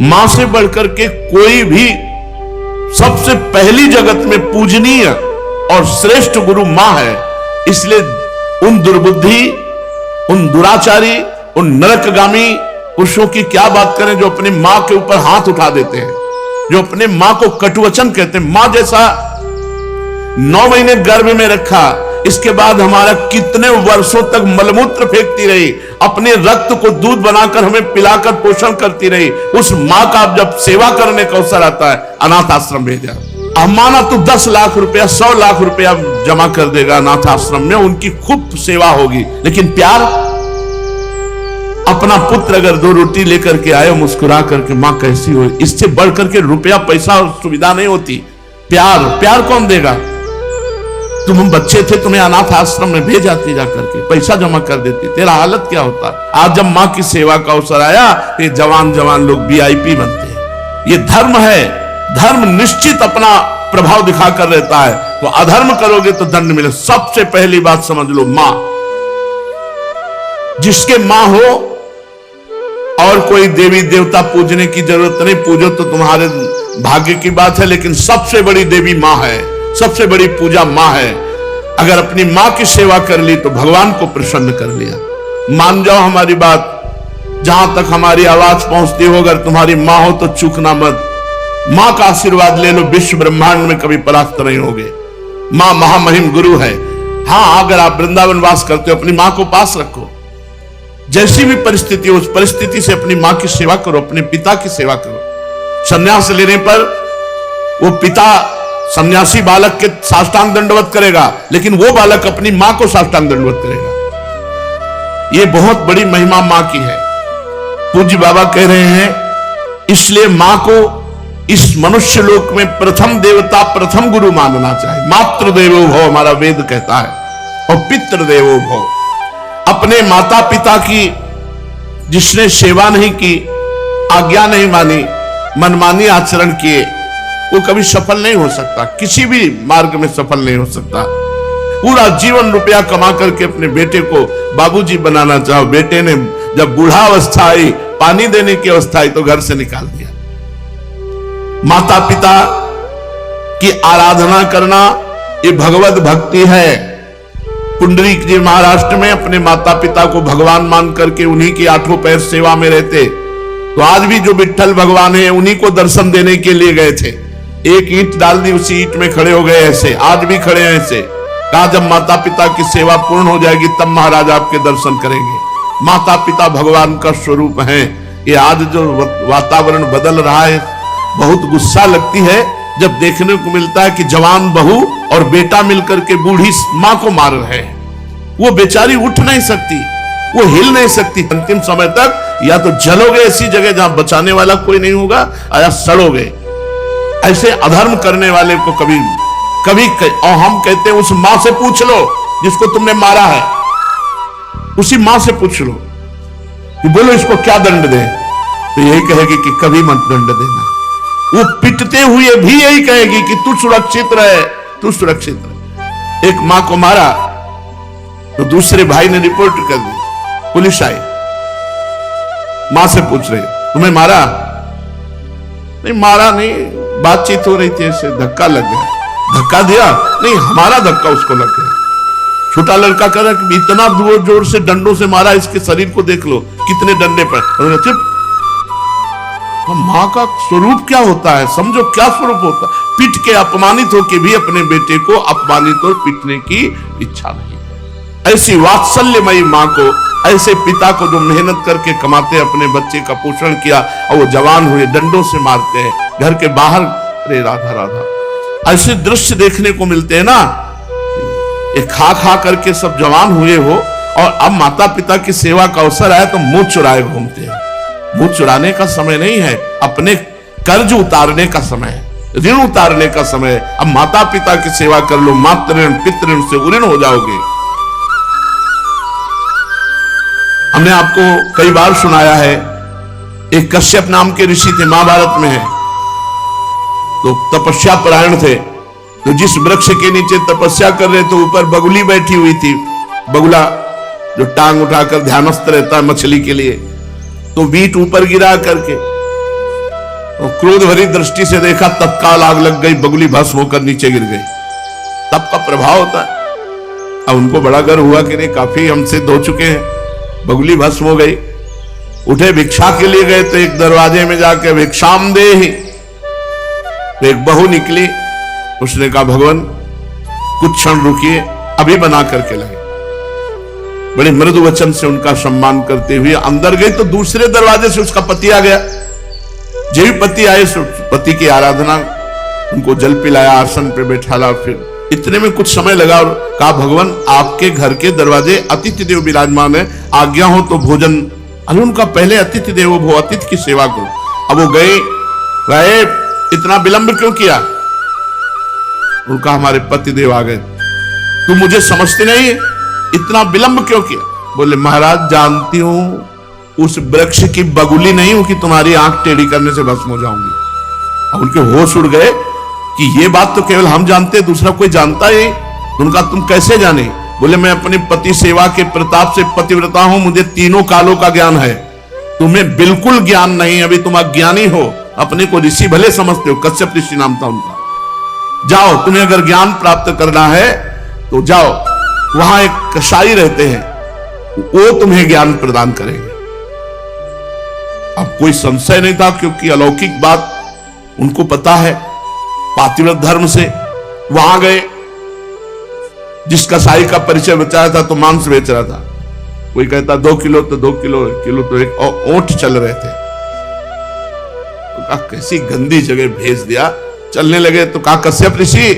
मां से बढ़कर के कोई भी सबसे पहली जगत में पूजनीय और श्रेष्ठ गुरु मां है। इसलिए उन दुर्बुद्धि, उन दुराचारी, उन नरकगामी पुरुषों की क्या बात करें जो अपनी मां के ऊपर हाथ उठा देते हैं, जो अपने मां को कटुवचन कहते हैं। मां जैसा 9 महीने गर्भ में रखा, इसके बाद हमारा कितने वर्षों तक मलमूत्र फेंकती रही, अपने रक्त को दूध बनाकर हमें पिलाकर पोषण करती रही, उस मां का जब सेवा करने का अवसर आता है, अनाथ आश्रम भेजा। माना तो 10 लाख रुपया, 100 लाख रुपया जमा कर देगा अनाथ आश्रम में, उनकी खूब सेवा होगी। लेकिन प्यार, अपना पुत्र अगर 2 रोटी लेकर के आए, मुस्कुरा करके मां कैसी हो, इससे बढ़कर के रुपया पैसा और सुविधा नहीं होती। प्यार, प्यार कौन देगा? तुम बच्चे थे, तुम्हें अनाथ आश्रम में भेज जाती, जाकर के पैसा जमा कर देती, तेरा हालत क्या होता? आज जब मां की सेवा का अवसर आया, ये जवान जवान लोग VIP बनते हैं। ये धर्म है, धर्म निश्चित अपना प्रभाव दिखाकर रहता है। तो अधर्म करोगे तो दंड मिले। सबसे पहली बात समझ लो, मां, जिसके मां हो और कोई देवी देवता पूजने की जरूरत नहीं, पूजो तो तुम्हारे भाग्य की बात है, लेकिन सबसे बड़ी देवी मां है, सबसे बड़ी पूजा मां है। अगर अपनी मां की सेवा कर ली तो भगवान को प्रसन्न कर लिया। मान जाओ हमारी बात, जहां तक हमारी आवाज पहुंचती हो, अगर तुम्हारी मां हो तो चूकना मत। मां का आशीर्वाद ले लो, विश्व ब्रह्मांड में कभी परास्त नहीं होगे। मां महामहिम गुरु है। हां, अगर आप वृंदावन वास करते हो, अपनी मां को पास रखो। जैसी भी परिस्थिति हो, उस परिस्थिति से अपनी मां की सेवा करो, अपने पिता की सेवा करो। संन्यास लेने पर वो पिता सन्यासी बालक के साष्टांग दंडवत करेगा, लेकिन वो बालक अपनी मां को साष्टांग दंडवत करेगा। ये बहुत बड़ी महिमा मां की है। पूज्य बाबा कह रहे हैं, इसलिए मां को इस मनुष्य लोक में प्रथम देवता, प्रथम गुरु मानना चाहिए। मातृदेवो भव हमारा वेद कहता है, और पितृदेवो भव। अपने माता पिता की जिसने सेवा नहीं की, आज्ञा नहीं मानी, मनमानी आचरण किए, वो कभी सफल नहीं हो सकता, किसी भी मार्ग में सफल नहीं हो सकता। पूरा जीवन रुपया कमा करके अपने बेटे को बाबूजी बनाना चाहो, बेटे ने जब बूढ़ा अवस्था आई, पानी देने की अवस्था आई, तो घर से निकाल दिया। माता पिता की आराधना करना ये भगवत भक्ति है। पुंडरीक जी महाराष्ट्र में अपने माता पिता को भगवान मान करके उन्हीं की 8 पैर सेवा में रहते। तो आज भी जो विट्ठल भगवान है, उन्हीं को दर्शन देने के लिए गए थे। एक ईंट डाल दी, उसी ईंट में खड़े हो गए ऐसे, आज भी खड़े हैं ऐसे। कहा जब माता पिता की सेवा पूर्ण हो जाएगी तब महाराज आपके दर्शन करेंगे। माता पिता भगवान का स्वरूप है। ये आज जो वातावरण बदल रहा है, बहुत गुस्सा लगती है जब देखने को मिलता है कि जवान बहू और बेटा मिलकर के बूढ़ी मां को मार रहे हैं। वो बेचारी उठ नहीं सकती, वो हिल नहीं सकती। अंतिम समय तक या तो जलोगे ऐसी जगह जहां बचाने वाला कोई नहीं होगा, या सड़ोगे। ऐसे अधर्म करने वाले को कभी कभी और हम कहते हैं उस मां से पूछ लो जिसको तुमने मारा है, उसी मां से पूछ लो कि बोलो इसको क्या दंड दे, तो यही कहेगी कि कभी मत दंड देना। वो पिटते हुए भी यही कहेगी कि तू सुरक्षित रहे, तू सुरक्षित रहे। एक मां को मारा तो दूसरे भाई ने रिपोर्ट कर दी, पुलिस आई, मां से पूछ रहे तुम्हें मारा? नहीं मारा नहीं, बातचीत हो रही थी, ऐसे धक्का लग गया। धक्का दिया? नहीं, हमारा धक्का उसको लग गया। छोटा लड़का कह रहा कि इतना जोर से डंडों से मारा, इसके शरीर को देख लो कितने डंडे पर। चुप। मां का स्वरूप क्या होता है, समझो क्या स्वरूप होता है। पिट के अपमानित होकर भी अपने बेटे को अपमानित और पिटने की इच्छा नहीं है। ऐसी वात्सल्यमयी मां को, ऐसे पिता को जो मेहनत करके कमाते अपने बच्चे का पोषण किया और वो जवान हुए, डंडों से मारते हैं घर के बाहर। अरे राधा राधा, ऐसे दृश्य देखने को मिलते हैं ना। ये खा खा करके सब जवान हुए हो, और अब माता पिता की सेवा का अवसर आया तो मुंह चुराए घूमते हैं। मुंह चुराने का समय नहीं है, अपने कर्ज उतारने का समय है, ऋण उतारने का समय है। अब माता पिता की सेवा कर लो, मातृ पितृ से उऋण हो जाओगे। हमने आपको कई बार सुनाया है, एक कश्यप नाम के ऋषि थे, महाभारत में है। तो तपस्या परायण थे, तो जिस वृक्ष के नीचे तपस्या कर रहे थे ऊपर बगुली बैठी हुई थी। बगुला जो टांग उठाकर ध्यानस्थ रहता है मछली के लिए, तो बीट ऊपर गिरा करके तो क्रोध भरी दृष्टि से देखा, तत्काल आग लग गई, बगुली भस्म होकर नीचे गिर गई। तब का प्रभाव होता है। अब उनको बड़ा गर्व हुआ कि नहीं, काफी हमसे धो चुके हैं, बगुली भस्म हो गई। उठे भिक्षा के लिए गए तो एक दरवाजे में जाके भिक्षाम दे ही, तो एक बहू निकली। उसने कहा, भगवान कुछ क्षण रुकिए, अभी बना करके लाए। बड़े मृदु वचन से उनका सम्मान करते हुए अंदर गई तो दूसरे दरवाजे से उसका पति आ गया। जब भी पति आए, पति की आराधना, उनको जल पिलाया, आसन पे बैठाला। फिर इतने में कुछ समय लगा और कहा, भगवान आपके घर के दरवाजे अतिथि देव विराजमान है, आज्ञा हो तो भोजन। अरे उनका पहले अतिथि देवो भव, अतिथि की सेवा करो। अब वो गए, इतना विलंब क्यों किया? उनका, हमारे पति देव आ गए, तू मुझे समझते नहीं है, इतना विलंब क्यों किया? बोले, महाराज जानती हूं उस वृक्ष की बगुली नहीं हूं कि तुम्हारी आंख टेढ़ी करने से भस्म हो जाऊंगी। अब उनके होश उड़ गए कि ये बात तो केवल हम जानते, दूसरा कोई जानता ही। उनका, तुम कैसे जाने? बोले, मैं अपने पति सेवा के प्रताप से पतिव्रता हूं, मुझे तीनों कालों का ज्ञान है, तुम्हें बिल्कुल ज्ञान नहीं। अभी तुम अज्ञानी हो, अपने को ऋषि भले समझते हो, कश्यप ऋषि नाम था उनका। जाओ, तुम्हें अगर ज्ञान प्राप्त करना है तो जाओ, वहां एक कसाई रहते हैं, वो तुम्हें ज्ञान प्रदान करेंगे। अब कोई संशय नहीं था, क्योंकि अलौकिक बात उनको पता है पातिव्रत धर्म से। वहां गए, जिस कसाई का परिचय बचाया था तो मांस बेच रहा था, कोई कहता 2 किलो तो 2 किलो, 1 किलो तो 1 ओंठ चल रहे थे। तो कहा, कैसी गंदी जगह भेज दिया। चलने लगे तो कहा, कश्यप ऋषि।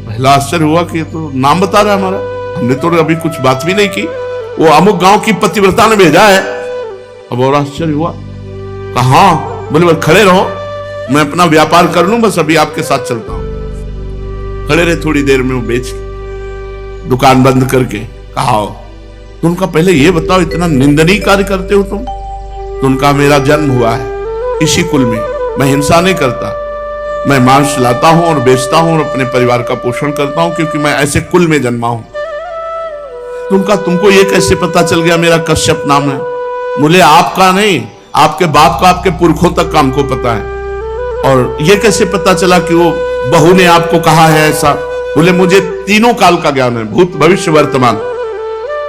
पहला आश्चर्य हुआ कि ये तो नाम बता रहा है हमारा, हमने तो अभी कुछ बात भी नहीं की, वो अमुक गांव की पतिव्रता ने भेजा है। अब और आश्चर्य हुआ। कहा, बोले, खड़े रहो, मैं अपना व्यापार कर लूं, बस अभी आपके साथ चलता हूं। खड़े रहे, थोड़ी देर में वो बेच के दुकान बंद करके कहा, तो उनका, पहले ये बताओ इतना निंदनीय कार्य करते हो तुम? तो उनका, मेरा जन्म हुआ है इसी कुल में, मैं हिंसा नहीं करता, मैं मांस लाता हूं और बेचता हूं और अपने परिवार का पोषण करता हूं, क्योंकि मैं ऐसे कुल में जन्मा हूं। तो उनका, तुमको ये कैसे पता चल गया मेरा कश्यप नाम है? बोले, आपका नहीं, आपके बाप का, आपके पुरखों तक का हमको पता है। और ये कैसे पता चला कि वो बहू ने आपको कहा है ऐसा? बोले, मुझे तीनों काल का ज्ञान है, भूत भविष्य वर्तमान।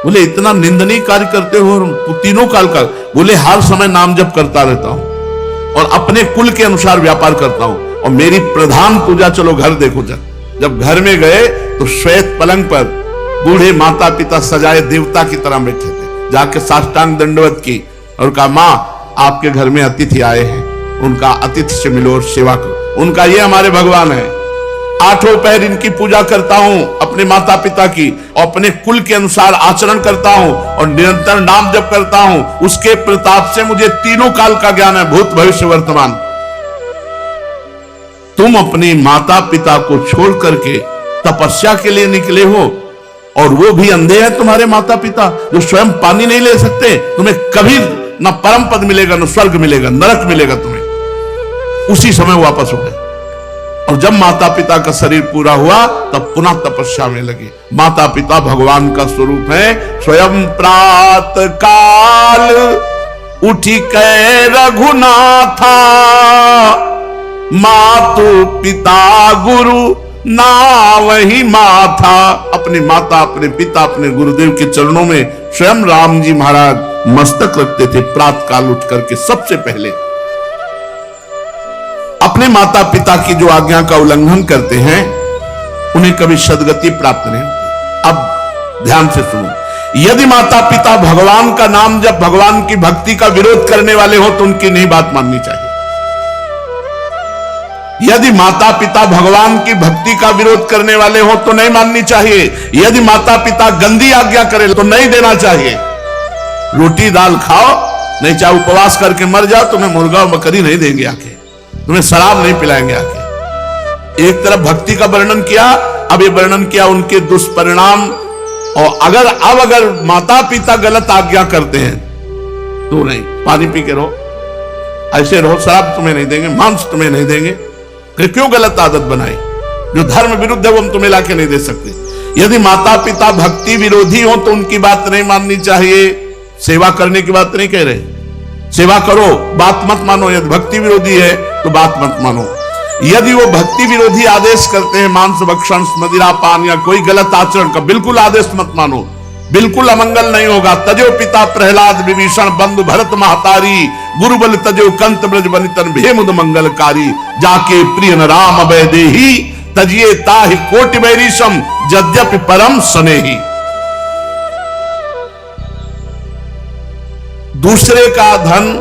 बोले, इतना निंदनीय कार्य करते हो? तीनों काल का? बोले, हर समय नाम जप करता रहता हूं और अपने कुल के अनुसार व्यापार करता हूं, और मेरी प्रधान पूजा, चलो घर देखो। जब घर में गए तो श्वेत पलंग पर बूढ़े माता पिता सजाए देवता की तरह बैठे थे। जाके साष्टांग दंडवत की और कहा, मां आपके घर में अतिथि आए हैं, उनका अतिथि से मिलो और सेवा करो। उनका, ये हमारे भगवान है, 8 पहर इनकी पूजा करता हूं, अपने माता पिता की, और अपने कुल के अनुसार आचरण करता हूं और निरंतर नाम जप करता हूं। उसके प्रताप से मुझे तीनों काल का ज्ञान है, भूत भविष्य वर्तमान। तुम अपने माता पिता को छोड़ करके तपस्या के लिए निकले हो, और वो भी अंधे हैं तुम्हारे माता पिता, जो स्वयं पानी नहीं ले सकते। तुम्हें कभी न परम पद मिलेगा, न स्वर्ग मिलेगा, नरक मिलेगा तुम्हें। उसी समय वापस हो गए, और जब माता पिता का शरीर पूरा हुआ तब पुनः तपस्या में लगे। माता पिता भगवान का स्वरूप है। स्वयं प्रात काल उठी कै रघुनाथा, मातु पिता गुरु ना वही माथा। अपने माता, अपने पिता, अपने गुरुदेव के चरणों में स्वयं राम जी महाराज मस्तक रखते थे प्रातः काल उठ करके। सबसे पहले अपने माता पिता की जो आज्ञा का उल्लंघन करते हैं उन्हें कभी सद्गति प्राप्त नहीं होती। अब ध्यान से सुनो, यदि माता पिता भगवान का नाम जब भगवान की भक्ति का विरोध करने वाले हो तो उनकी नहीं बात माननी चाहिए। यदि माता पिता भगवान की भक्ति का विरोध करने वाले हो तो नहीं माननी चाहिए। यदि माता पिता गंदी आज्ञा करे तो नहीं देना चाहिए। रोटी दाल खाओ, नहीं चाहे उपवास करके मर जाओ, तुम्हें मुर्गा और बकरी नहीं देंगे आके, तुम्हें शराब नहीं पिलाएंगे आके। एक तरफ भक्ति का वर्णन किया, अब ये वर्णन किया उनके दुष्परिणाम। और अगर माता पिता गलत आज्ञा करते हैं तो नहीं, पानी पी के रहो, ऐसे रहो, शराब तुम्हें नहीं देंगे, मांस तुम्हें नहीं देंगे। क्यों गलत आदत बनाई? जो धर्म विरुद्ध है वो हम तुम्हें लाके नहीं दे सकते। यदि माता पिता भक्ति विरोधी हो तो उनकी बात नहीं माननी चाहिए। सेवा करने की बात नहीं कह रहे, सेवा करो, बात मत मानो। यदि भक्ति विरोधी है तो बात मत मानो। यदि वो भक्ति विरोधी आदेश करते हैं, मांस भक्षण, मदिरा पान या कोई गलत आचरण का, बिल्कुल आदेश मत मानो, बिल्कुल अमंगल नहीं होगा। तजो पिता प्रहलाद विभीषण, बंधु भरत महतारी, गुरुबल तजो कंत ब्रज बनितन भेमुद मंगलकारी। जाके प्रिय न राम अभय देही, तजिए ताहि कोटि बैरीशम, यद्यपि परम स्नेही। दूसरे का धन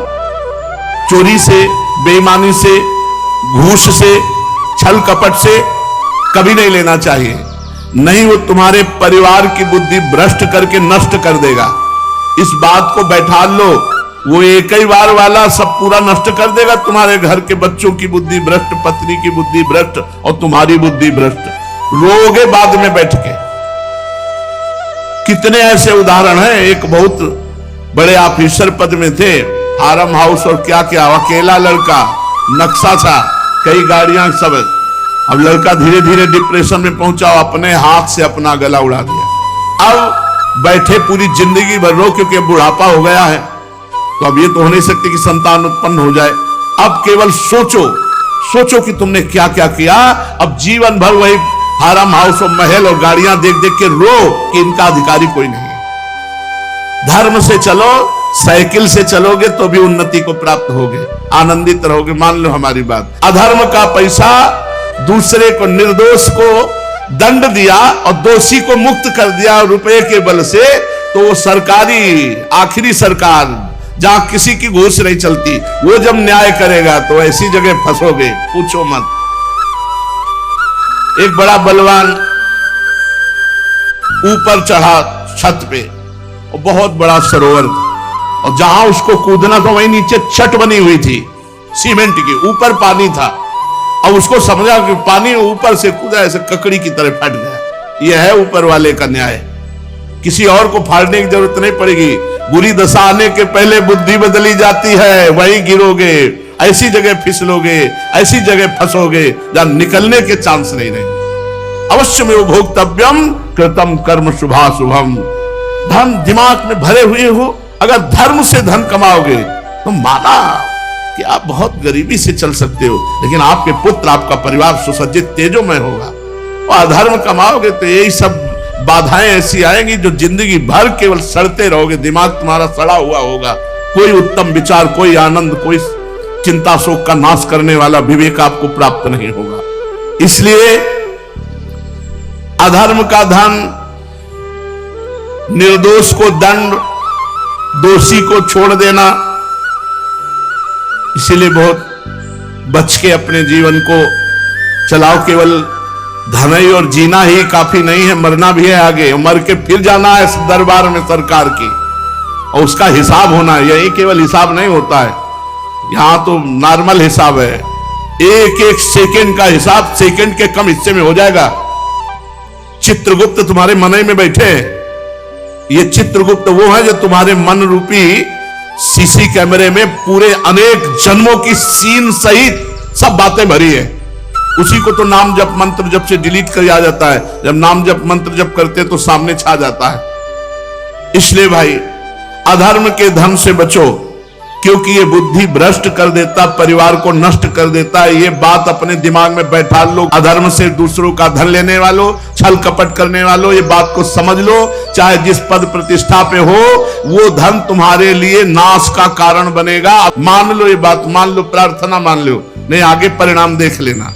चोरी से, बेईमानी से, घूस से, छल कपट से कभी नहीं लेना चाहिए। नहीं, वो तुम्हारे परिवार की बुद्धि भ्रष्ट करके नष्ट कर देगा। इस बात को बैठा लो, वो एक ही बार वाला सब पूरा नष्ट कर देगा। तुम्हारे घर के बच्चों की बुद्धि भ्रष्ट, पत्नी की बुद्धि भ्रष्ट और तुम्हारी बुद्धि भ्रष्ट, रोगे बाद में बैठ के। कितने ऐसे उदाहरण हैं। एक बहुत बड़े ऑफिसर पद में थे, फार्म हाउस और क्या क्या, अकेला लड़का, नक्शा था, कई गाड़ियां, सब। अब लड़का धीरे धीरे डिप्रेशन में पहुंचा, अपने हाथ से अपना गला उड़ा दिया। अब बैठे पूरी जिंदगी भर रो, क्योंकि बुढ़ापा हो गया है, तो अब ये तो हो नहीं सकती कि संतान उत्पन्न हो जाए। अब केवल सोचो, सोचो कि तुमने क्या क्या किया। अब जीवन भर वही फार्म हाउस और महल और गाड़ियां देख देख के रो कि इनका अधिकारी कोई नहीं है। धर्म से चलो, साइकिल से चलोगे तो भी उन्नति को प्राप्त होगे, आनंदित रहोगे। मान लो हमारी बात। अधर्म का पैसा दूसरे को, निर्दोष को दंड दिया और दोषी को मुक्त कर दिया रुपए के बल से, तो वो सरकारी, आखिरी सरकार जहां किसी की घूस नहीं चलती, वो जब न्याय करेगा तो ऐसी जगह फंसोगे, पूछो मत। एक बड़ा बलवान ऊपर चढ़ा छत पे, और बहुत बड़ा सरोवर था, और जहां उसको कूदना था वहीं नीचे छत बनी हुई थी सीमेंट की, ऊपर पानी था। अब उसको समझा कि पानी ऊपर से कूदा, ऐसे ककड़ी की तरह फट गया। यह है ऊपर वाले का न्याय। किसी और को फाड़ने की जरूरत नहीं पड़ेगी। बुरी दशा आने के पहले बुद्धि बदली जाती है, वहीं गिरोगे, ऐसी जगह फिसलोगे, ऐसी जगह फंसोगे जहां निकलने के चांस नहीं रहेंगे। अवश्य में भोक्तव्यम कृतम कर्म शुभाशुभम। धन दिमाग में भरे हुए हो, अगर धर्म से धन कमाओगे तो माना कि आप बहुत गरीबी से चल सकते हो, लेकिन आपके पुत्र, आपका परिवार सुसज्जित तेजोमय होगा। और अधर्म कमाओगे तो यही सब बाधाएं ऐसी आएंगी जो जिंदगी भर केवल सड़ते रहोगे, दिमाग तुम्हारा सड़ा हुआ होगा। कोई उत्तम विचार, कोई आनंद, कोई चिंता शोक का नाश करने वाला विवेक आपको प्राप्त नहीं होगा। इसलिए अधर्म का धन, निर्दोष को दंड, दोषी को छोड़ देना, इसीलिए बहुत बच के अपने जीवन को चलाओ। केवल धन ही और जीना ही काफी नहीं है, मरना भी है आगे, मर के फिर जाना है दरबार में सरकार की, और उसका हिसाब होना है। यही केवल हिसाब नहीं होता है, यहां तो नॉर्मल हिसाब है। एक एक सेकंड का हिसाब सेकंड के कम हिस्से में हो जाएगा। चित्रगुप्त तुम्हारे मन में बैठे, ये चित्रगुप्त वो है जो तुम्हारे मन रूपी सीसी कैमरे में पूरे अनेक जन्मों की सीन सहित सब बातें भरी है। उसी को तो नाम जप मंत्र जप से डिलीट कर आ जाता है। जब नाम जप मंत्र जप करते तो सामने छा जाता है। इसलिए भाई, अधर्म के धन से बचो, क्योंकि ये बुद्धि भ्रष्ट कर देता, परिवार को नष्ट कर देता है। ये बात अपने दिमाग में बैठा लो। अधर्म से दूसरों का धन लेने वालों, छल कपट करने वालों, ये बात को समझ लो। चाहे जिस पद प्रतिष्ठा पे हो, वो धन तुम्हारे लिए नाश का कारण बनेगा। मान लो ये बात, मान लो, प्रार्थना मान लो, नहीं आगे परिणाम देख लेना।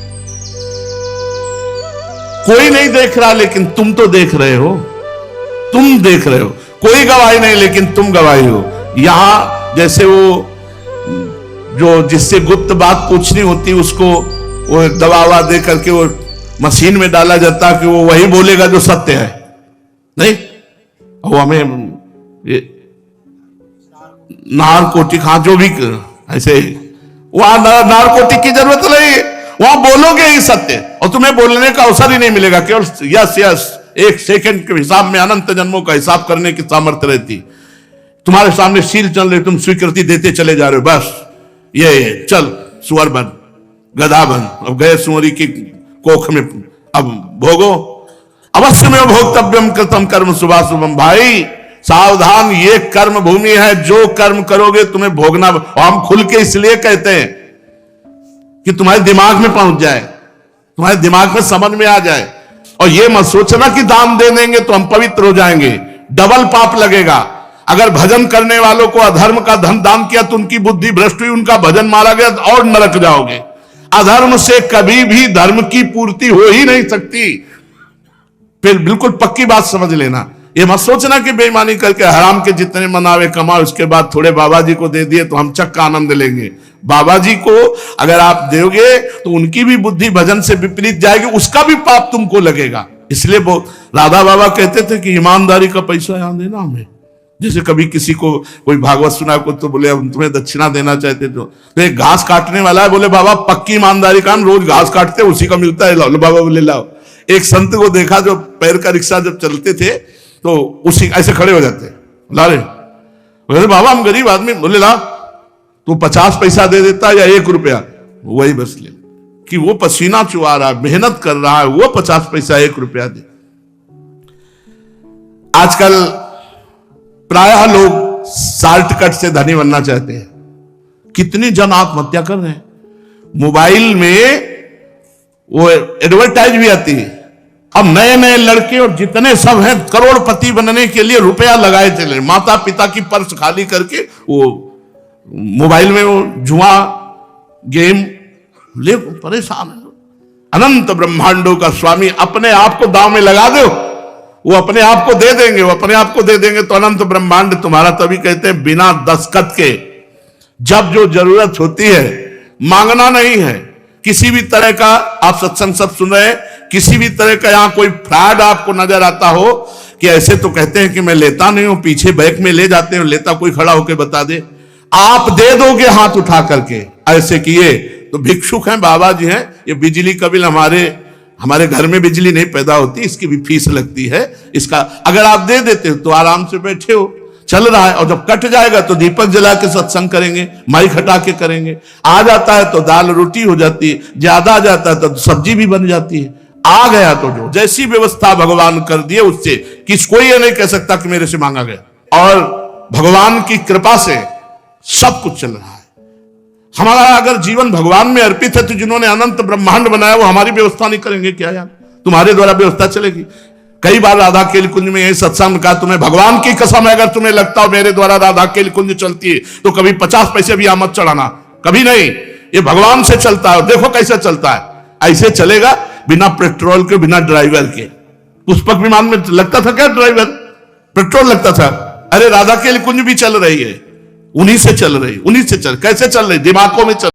कोई नहीं देख रहा, लेकिन तुम तो देख रहे हो, तुम देख रहे हो। कोई गवाही नहीं, लेकिन तुम गवाही हो। यहां जैसे वो जो जिससे गुप्त बात पूछनी होती, उसको वो दबावा दे करके वो मशीन में डाला जाता कि वो वही बोलेगा जो सत्य है। नहीं, वो हमें ये नारकोटिक, हाँ जो भी ऐसे, वहां नारकोटिक की जरूरत नहीं है। वहां बोलोगे ही सत्य, और तुम्हें बोलने का अवसर ही नहीं मिलेगा। केवल यस यस, एक सेकंड के हिसाब में अनंत जन्मों का हिसाब करने की सामर्थ्य रहती। तुम्हारे सामने सील चल रही, तुम स्वीकृति देते चले जा रहे हो। बस ये चल सुअर बन, गधा बन, अब गए सुअरी की कोख में, अब भोगो। अवश्य में भोक्तव्यम कृतम कर्म शुभाशुभम। भाई, सावधान, ये कर्म भूमि है, जो कर्म करोगे तुम्हें भोगना। और हम खुल के इसलिए कहते हैं कि तुम्हारे दिमाग में पहुंच जाए, तुम्हारे दिमाग में समझ में आ जाए। और ये मत सोचना कि दान दे देंगे तो हम पवित्र हो जाएंगे, डबल पाप लगेगा। अगर भजन करने वालों को अधर्म का धन दान किया तो उनकी बुद्धि भ्रष्ट हुई, उनका भजन मारा गया और नरक जाओगे। अधर्म से कभी भी धर्म की पूर्ति हो ही नहीं सकती। फिर बिल्कुल पक्की बात समझ लेना, ये मत सोचना कि बेईमानी करके हराम के जितने मनावे कमाओ, उसके बाद थोड़े बाबा जी को दे दिए तो हम चक्का आनंद लेंगे। बाबा जी को अगर आप दोगे तो उनकी भी बुद्धि भजन से विपरीत जाएगी, उसका भी पाप तुमको लगेगा। इसलिए राधा बाबा कहते थे कि ईमानदारी का पैसा यहां देना हमें। जैसे कभी किसी को कोई भागवत सुना को तो बोले हम तुम्हें दक्षिणा देना चाहते, तो एक घास काटने वाला है, बोले बाबा पक्की ईमानदारी का, हम रोज घास काटते उसी का मिलता है, लो बाबा बोले लाओ। एक संत को देखा जो पैर का रिक्शा जब चलते थे तो उसी ऐसे खड़े हो जाते, ला रहे, बोले बाबा हम गरीब आदमी, बोले ला तू 50 पैसा दे देता या 1 रुपया, वही बस ले, कि वो पसीना चुआ रहा है, मेहनत कर रहा है, वो 50 पैसा 1 रुपया दे। आजकल प्रायः लोग शॉर्टकट से धनी बनना चाहते हैं। कितनी जन आत्महत्या कर रहे हैं। मोबाइल में वो एडवर्टाइज भी आती है, अब नए नए लड़के और जितने सब हैं करोड़पति बनने के लिए रुपया लगाए चले, माता पिता की पर्स खाली करके वो मोबाइल में वो जुआ गेम ले परेशान है। अनंत ब्रह्मांडों का स्वामी अपने आप को दांव में लगा दो, वो अपने आप को दे देंगे, वो अपने आप को दे देंगे तो अनंत ब्रह्मांड तुम्हारा। तभी कहते हैं बिना दस्तखत के जब जो जरूरत होती है, मांगना नहीं है किसी भी तरह का। आप सत्संग सब सुन रहे हैं, किसी भी तरह का यहां कोई फ्रॉड आपको नजर आता हो कि ऐसे तो कहते हैं कि मैं लेता नहीं हूं, पीछे बैग में ले जाते हैं, लेता कोई खड़ा होकर बता दे, आप दे दोगे हाथ उठा करके। ऐसे किए तो भिक्षुक हैं, बाबा जी हैं। ये बिजली का बिल हमारे घर में बिजली नहीं पैदा होती, इसकी भी फीस लगती है। इसका अगर आप दे देते हो तो आराम से बैठे हो, चल रहा है। और जब कट जाएगा तो दीपक जला के सत्संग करेंगे, माइक हटा के करेंगे। आ जाता है तो दाल रोटी हो जाती है, ज्यादा आ जाता है तो सब्जी भी बन जाती है। आ गया तो जो जैसी व्यवस्था भगवान कर दिए उससे कोई ये नहीं कह सकता कि मेरे से मांगा गया। और भगवान की कृपा से सब कुछ चल रहा है। हमारा अगर जीवन भगवान में अर्पित है तो जिन्होंने अनंत ब्रह्मांड बनाया वो हमारी व्यवस्था नहीं करेंगे क्या यार? तुम्हारे द्वारा व्यवस्था चलेगी। कई बार राधा केली कुंज में यही सत्संग कहा, तुम्हें भगवान की कसम है अगर तुम्हें लगता हो मेरे द्वारा राधा केली कुंज चलती है तो कभी 50 पैसे भी मत चढ़ाना, कभी नहीं। ये भगवान से चलता है, देखो कैसे चलता है। ऐसे चलेगा बिना पेट्रोल के, बिना ड्राइवर के। पुष्पक विमान में लगता था क्या ड्राइवर? पेट्रोल लगता था। अरे राधा केली कुंज भी चल रही है, उन्हीं से चल रही, उन्हीं से चल। कैसे चल रही? दिमागों में चल